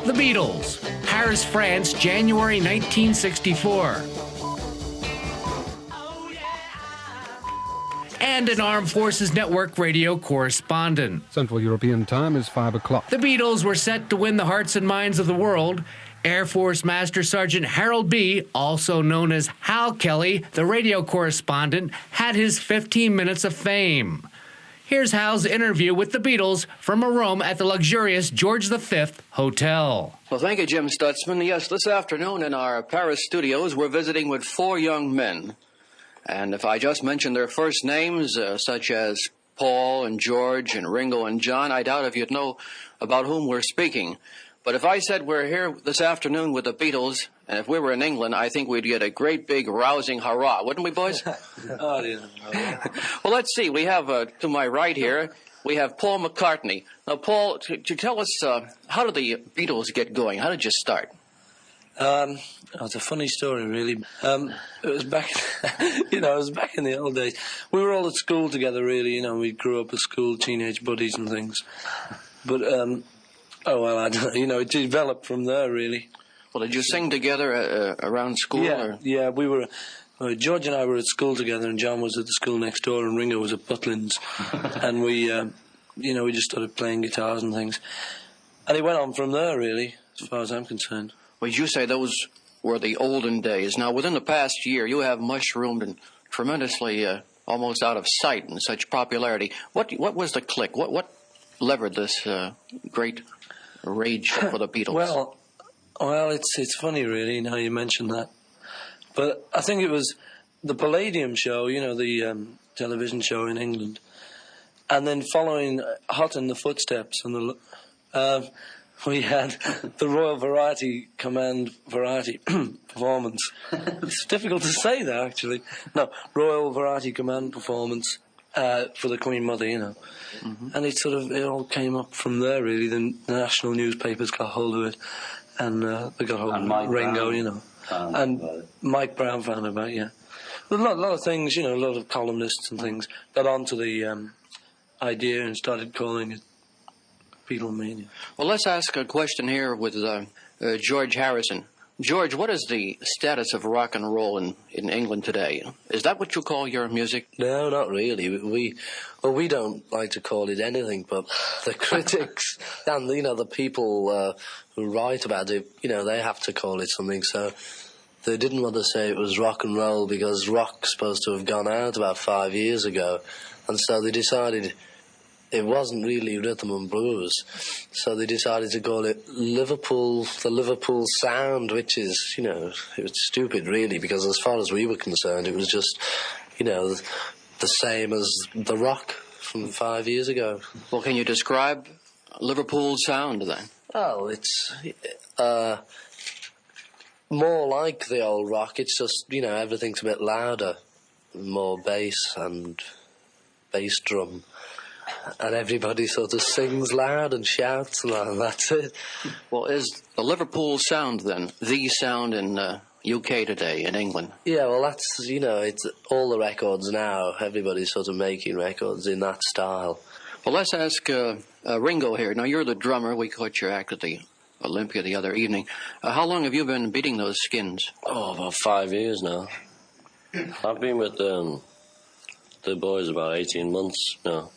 The Beatles, Paris, France, January 1964. And an Armed Forces Network radio correspondent. Central European time is 5 o'clock. The Beatles were set to win the hearts and minds of the world. Air Force Master Sergeant Harold B., also known as Hal Kelley, the radio correspondent, had his 15 minutes of fame. Here's Hal's interview with the Beatles from a room at the luxurious George V Hotel. Well, thank you, Jim Stutzman. Yes, this afternoon in our Paris studios, we're visiting with 4 young men. And if I just mention their first names, such as Paul and George and Ringo and John, I doubt if you'd know about whom we're speaking. But if I said we're here this afternoon with the Beatles, and if we were in England, I think we'd get a great big rousing hurrah, wouldn't we, boys? Oh, yeah. Well, let's see. We have, to my right here, we have Paul McCartney. Now, Paul, could you tell us, how did the Beatles get going? How did you start? It's a funny story, really. It was back, it was back in the old days. We were all at school together, really. We grew up at school, teenage buddies and things. But, I don't know. It developed from there, really. Well, did you sing together around school? Yeah, we were. George and I were at school together, and John was at the school next door, and Ringo was at Butlins, and we just started playing guitars and things, and it went on from there, really, as far as I'm concerned. Well, you say those were the olden days. Now, within the past year, you have mushroomed and tremendously, almost out of sight in such popularity. What was the click? What levered this great rage for the Beatles? Well, it's funny, really, now you mention that. But I think it was the Palladium show, the television show in England, and then following hot in the footsteps, and we had the Royal Variety Command Variety performance. It's difficult to say that, actually. No, Royal Variety Command performance for the Queen Mother, Mm-hmm. And it all came up from there, really. The national newspapers got hold of it, and they got hold of Ringo, and Mike Brown found about it, yeah. A lot of things, a lot of columnists and things got onto the idea and started calling it Beatlemania. Well, let's ask a question here with George Harrison. George, what is the status of rock and roll in England today? Is that what you call your music? No, not really. We don't like to call it anything, but the critics and, the people who write about it, they have to call it something. So they didn't want to say it was rock and roll because rock's supposed to have gone out about 5 years ago. And so they decided it wasn't really rhythm and blues, so they decided to call it the Liverpool sound, which is, it was stupid, really, because as far as we were concerned, it was just, the same as the rock from 5 years ago. Well, can you describe Liverpool sound, then? Oh, it's more like the old rock. It's just, everything's a bit louder, more bass and bass drum. And everybody sort of sings loud and shouts, and that's it. Well, is the Liverpool sound, then, the sound in UK today, in England? Yeah, well, that's, it's all the records now. Everybody's sort of making records in that style. Well, let's ask Ringo here. Now, you're the drummer. We caught your act at the Olympia the other evening. How long have you been beating those skins? Oh, about 5 years now. I've been with the boys about 18 months now.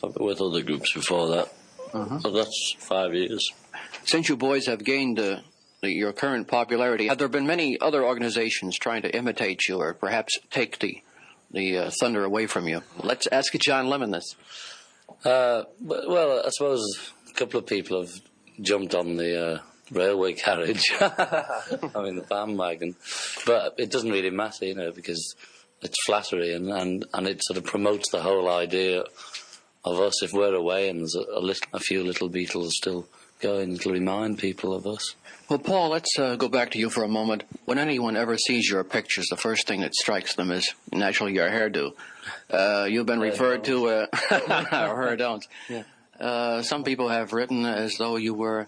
I've been with other groups before that, but that's 5 years. Since you boys have gained your current popularity, have there been many other organizations trying to imitate you or perhaps take the thunder away from you? Let's ask John Lemon this. Well, I suppose a couple of people have jumped on the railway carriage, the bandwagon, but it doesn't really matter, because it's flattery and it sort of promotes the whole idea of us. If we're away and there's a few little Beatles still going, it'll remind people of us. Well, Paul, let's go back to you for a moment. When anyone ever sees your pictures, the first thing that strikes them is naturally your hairdo. You've been referred to, or her don't. Yeah. Some people have written as though you were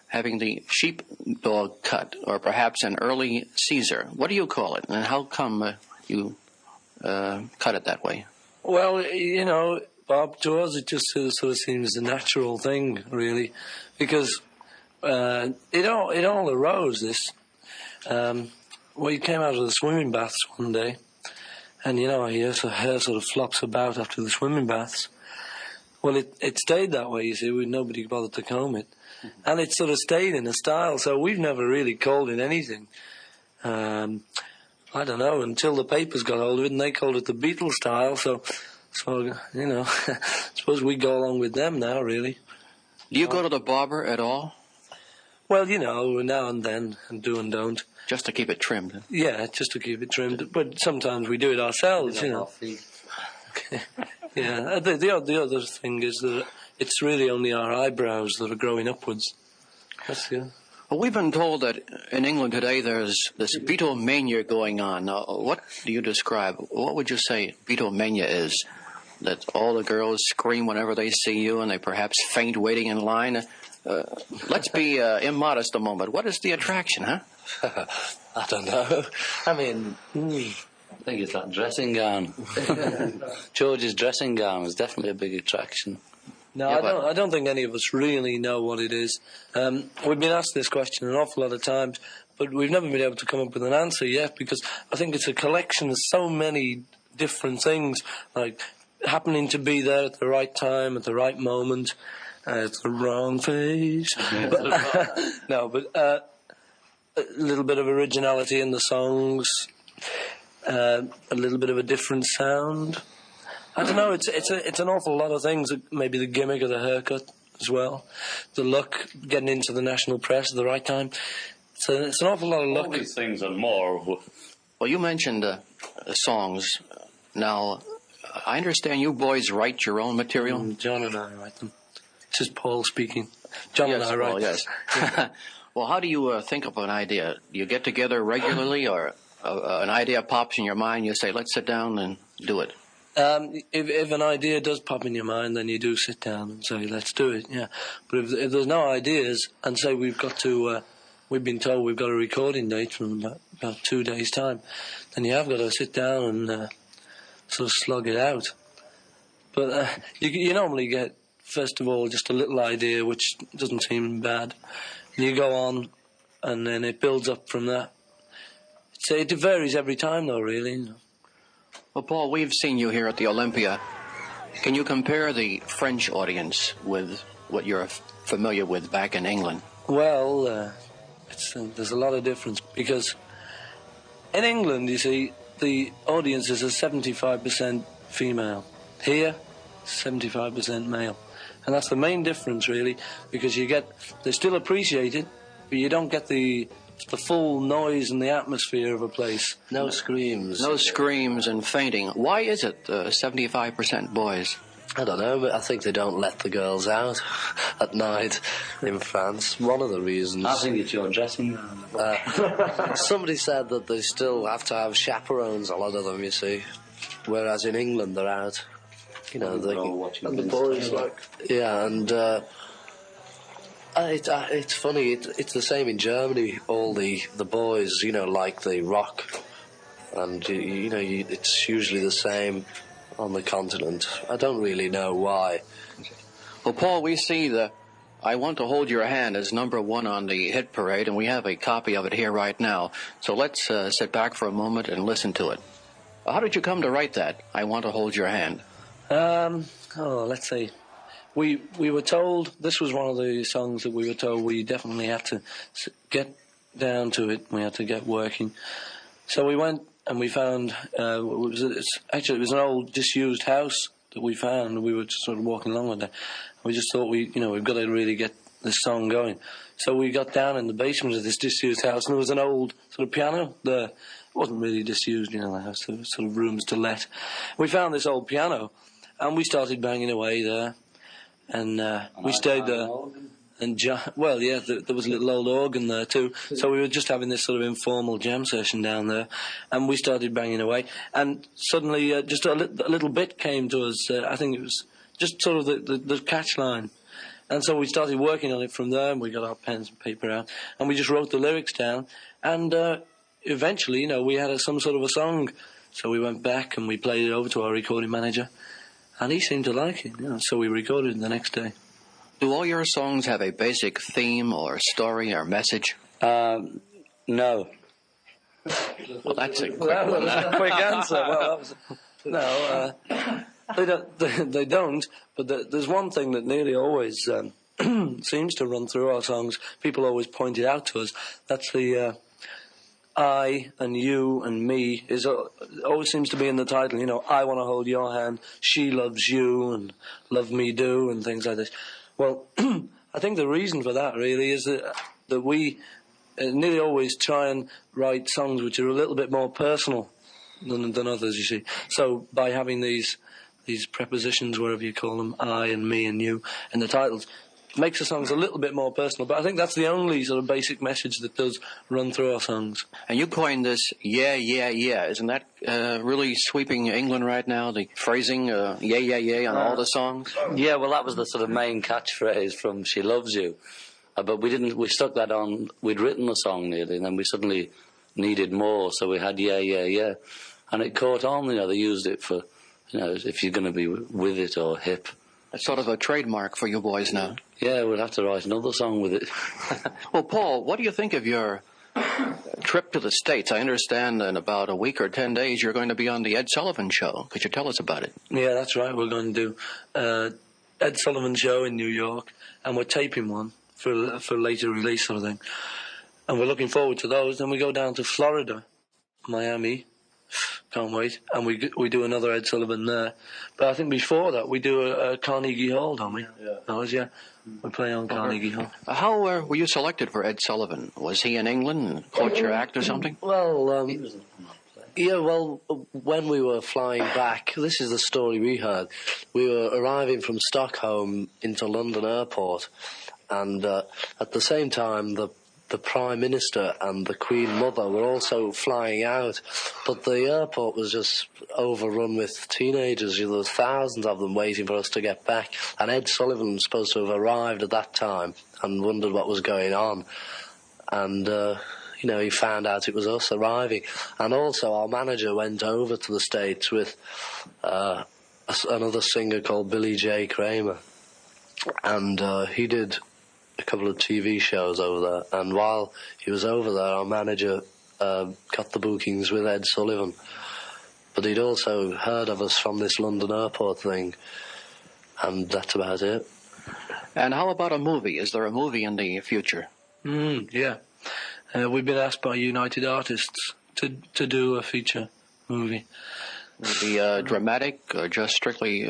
having the sheepdog cut, or perhaps an early Caesar. What do you call it, and how come you cut it that way? Well, Bob, to us it just sort of seems a natural thing, really, because It all arose, this. We came out of the swimming baths one day, and, you know, your hair sort of flops about after the swimming baths. Well, it stayed that way, you see. Nobody bothered to comb it. And it sort of stayed in a style, so we've never really called it anything. I don't know, until the papers got hold of it, and they called it the Beatles style, so you know, I suppose we go along with them now, really. Do you go to the barber at all? Well, you know, now and then, and do and don't. Just to keep it trimmed? Yeah, just to keep it trimmed. But sometimes we do it ourselves, you know. Yeah, the other thing is that it's really only our eyebrows that are growing upwards. That's the... Well, we've been told that in England today there's this Beatlemania going on. Now, what do you describe? What would you say Beatlemania is? That all the girls scream whenever they see you and they perhaps faint waiting in line? Let's be immodest a moment. What is the attraction, huh? I don't know. I mean, I think it's that dressing gown. George's dressing gown is definitely a big attraction. No, yeah, I don't think any of us really know what it is. We've been asked this question an awful lot of times, but we've never been able to come up with an answer yet, because I think it's a collection of so many different things, like happening to be there at the right time, at the right moment, at the wrong face. But a little bit of originality in the songs, a little bit of a different sound. I don't know, it's an awful lot of things. Maybe the gimmick of the haircut as well. The look, getting into the national press at the right time. It's an awful lot of luck. All these things and more. Well, you mentioned songs. Now, I understand you boys write your own material? John and I write them. This is Paul speaking. John and I write. Paul, yes. Well, how do you think of an idea? Do you get together regularly, or an idea pops in your mind, you say, let's sit down and do it? If an idea does pop in your mind, then you do sit down and say, let's do it, yeah. But if there's no ideas, and say we've been told we've got a recording date from about 2 days' time, then you have got to sit down and sort of slug it out. But you normally get, first of all, just a little idea, which doesn't seem bad. You go on, and then it builds up from that. It varies every time, though, really, you know. Well, Paul, we've seen you here at the Olympia. Can you compare the French audience with what you're familiar with back in England? Well, there's a lot of difference, because in England, you see, the audience is a 75% female. Here, 75% male. And that's the main difference, really, because they still appreciate it, but you don't get the full noise and the atmosphere of a place. No screams. No screams and fainting. Why is it 75% boys? I don't know, but I think they don't let the girls out at night in France. One of the reasons. I think it's your dressing gown. Somebody said that they still have to have chaperones, a lot of them, you see. Whereas in England they're out. You know, and the boys, like... Yeah, and... it's funny, it's the same in Germany. All the boys, you know, like the rock, and it's usually the same on the continent. I don't really know why. Well, Paul, we see the I Want to Hold Your Hand as #1 on the hit parade, and we have a copy of it here right now. So let's sit back for a moment and listen to it. How did you come to write that, I Want to Hold Your Hand? Let's see. We were told, this was one of the songs that we were told we definitely had to get down to it. We had to get working. So we went and we found, it was an old disused house that we found. We were just sort of walking along with it. We just thought we've got to really get this song going. So we got down in the basement of this disused house, and there was an old sort of piano there. It wasn't really disused, the house, there was sort of rooms to let. We found this old piano, and we started banging away there. And we stayed there. And there was a little old organ there too. So we were just having this sort of informal jam session down there, and we started banging away. And suddenly, just a little bit came to us. I think it was just sort of the catch line. And so we started working on it from there, and we got our pens and paper out, and we just wrote the lyrics down. And eventually, we had some sort of a song. So we went back and we played it over to our recording manager. And he seemed to like it, so we recorded it the next day. Do all your songs have a basic theme or story or message? No. Well, that's a quick That one. was a quick answer. Well, that was, they don't. But there's one thing that nearly always seems to run through our songs. People always point it out to us. That's the I and you and me always seems to be in the title. You know, I want to hold your hand. She loves you and love me do and things like this. Well, I think the reason for that really is that we nearly always try and write songs which are a little bit more personal than others, you see. So by having these prepositions, wherever you call them, I and me and you, in the titles, makes the songs a little bit more personal. But I think that's the only sort of basic message that does run through our songs. And you coined this, yeah, yeah, yeah. Isn't that really sweeping England right now? The phrasing, yeah, yeah, yeah, on all the songs? Yeah, well, that was the sort of main catchphrase from She Loves You. But we stuck that on, we'd written the song nearly, and then we suddenly needed more, so we had yeah, yeah, yeah. And it caught on, you know, they used it for, you know, if you're going to be with it or hip. It's sort of a trademark for you boys now. Yeah, we'll have to write another song with it. Well, Paul, what do you think of your trip to the States? I understand in about a week or 10 days you're going to be on the Ed Sullivan Show. Could you tell us about it? Yeah, that's right. We're going to do Ed Sullivan Show in New York, and we're taping one for later release sort of thing. And we're looking forward to those. Then we go down to Florida, Miami. Can't wait. And we do another Ed Sullivan there. But I think before that we do a Carnegie Hall, don't we? Yeah. Yeah. We play on Carnegie Hall. How were you selected for Ed Sullivan? Was he in England and caught your act or something? Well, yeah, well, when we were flying back, this is the story we heard. We were arriving from Stockholm into London Airport, and at the same time, the Prime Minister and the Queen Mother were also flying out, but the airport was just overrun with teenagers. You know, there was thousands of them waiting for us to get back, and Ed Sullivan was supposed to have arrived at that time and wondered what was going on, and you know, he found out it was us arriving. And also our manager went over to the States with another singer called Billy J. Kramer, and he did a couple of TV shows over there, and while he was over there, our manager got the bookings with Ed Sullivan, but he'd also heard of us from this London airport thing, and that's about it. And how about a movie? Is there a movie in the future? Yeah. We've been asked by United Artists to do a feature movie. Will it be dramatic or just strictly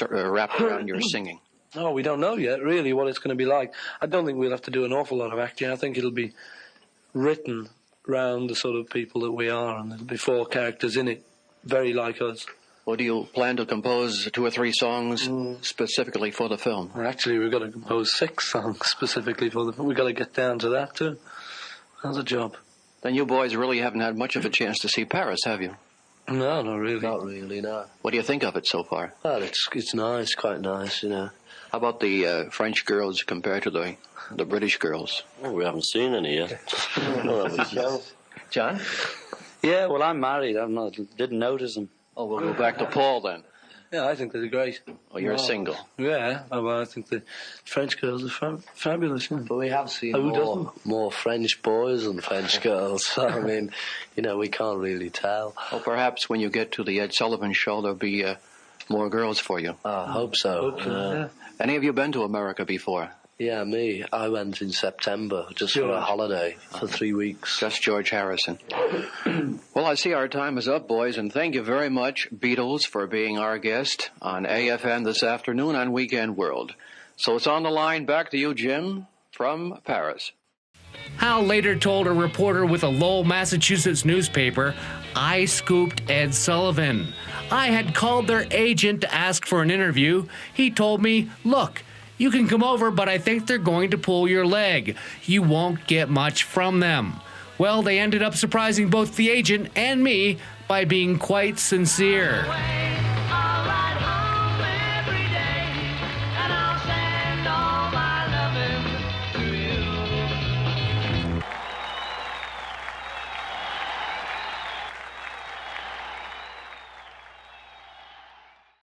wrapped around your singing? Oh, we don't know yet, really, what it's going to be like. I don't think we'll have to do an awful lot of acting. I think it'll be written round the sort of people that we are, and there'll be 4 characters in it, very like us. Or do you plan to compose 2 or 3 songs specifically for the film? Well, actually, we've got to compose 6 songs specifically for the film. We've got to get down to that, too. That's a job. Then you boys really haven't had much of a chance to see Paris, have you? No, not really. Not really, no. What do you think of it so far? Well, it's nice, quite nice, you know. How about the French girls compared to the British girls? Oh, we haven't seen any yet. John? Yeah, well, I'm married. Didn't notice them. Oh, we'll go back to Paul then. Yeah, I think they're great. Oh, you're single. Yeah, well, I think the French girls are fabulous. Yeah. But we have seen Who more French boys than French girls. So, I mean, you know, we can't really tell. Well, perhaps when you get to the Ed Sullivan Show, there'll be more girls for you. I hope so. Yeah. Any of you been to America before? Yeah, me. I went in September just for a holiday for 3 weeks. Just George Harrison. Well, I see our time is up, boys, and thank you very much, Beatles, for being our guest on AFN this afternoon on Weekend World. So it's on the line. Back to you, Jim, from Paris. Hal later told a reporter with a Lowell, Massachusetts newspaper, "I scooped Ed Sullivan. I had called their agent to ask for an interview. He told me, look, you can come over, but I think they're going to pull your leg. You won't get much from them." Well, they ended up surprising both the agent and me by being quite sincere.